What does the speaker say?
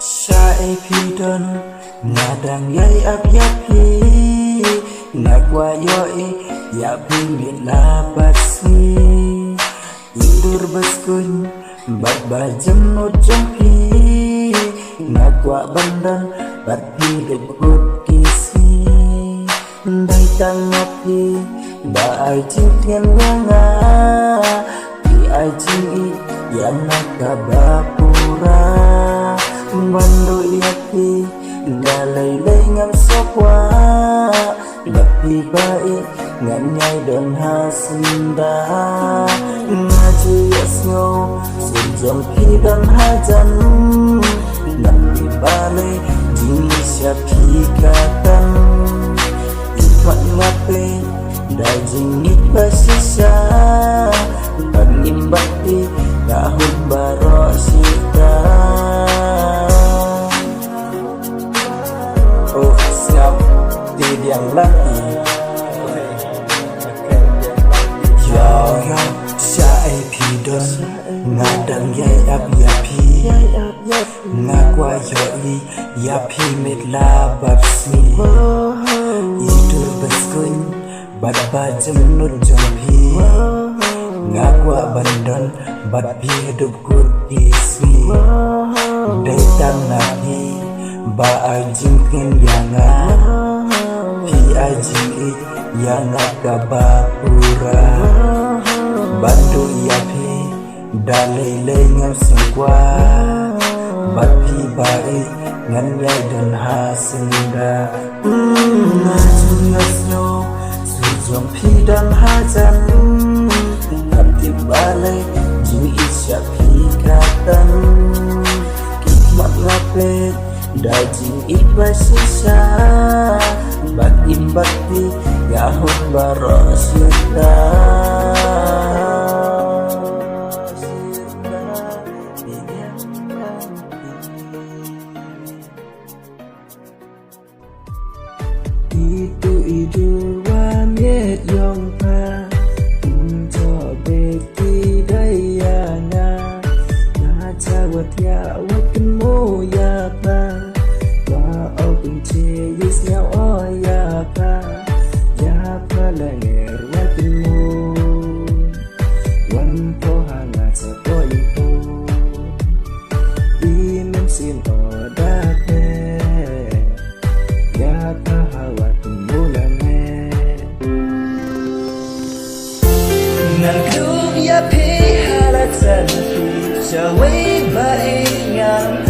Saipidon ngadang yai ap yapi ngakwa yoi yapi mila basmi idur baskun bat bajem no jampi ngakwa bandan bat hidup gut kisi dai tangapi ba ai jing thiên nga pi ai jing i yang nakabapura Bandu yapi dalay lay ngam sokwa Lapi bai ngan nyai don hasinda Ngaji yasngo Sejong pi don hajan Lapi balay Jini syapi katan Ipat ngape Dajing ipasisa Panimbati Kahut barosita Oh siap yang lagi Yo yo Saipidon ngadang yai ap yapi ngakwa yoi yapi mitla babsmi idur baskun bad bajem nur jampi ngakwa bandon bad hidup gut ismi dai tangapi ba ajing ken yanga pi ajing i yanga kabapura bandu yapi dalai lay ngam singkwa bat pi bai ngan yai dan hasinda ngaju yasno sujong pi dan hajan abdi balai jing isya pi katan kikmat ngapet dajing ipasisa bat imbakti yahut barosita Itu wamiet yong pa Unco beki dayana Naca wat ya wakin mo ya pa Wa au pinche yis nyao o ya pa Ya pa langer wakin mo Wan po hanga sa po ipo Imem sin o date Ya pa hawat Nangkuk ya pi halat san pi Jawai baik ngam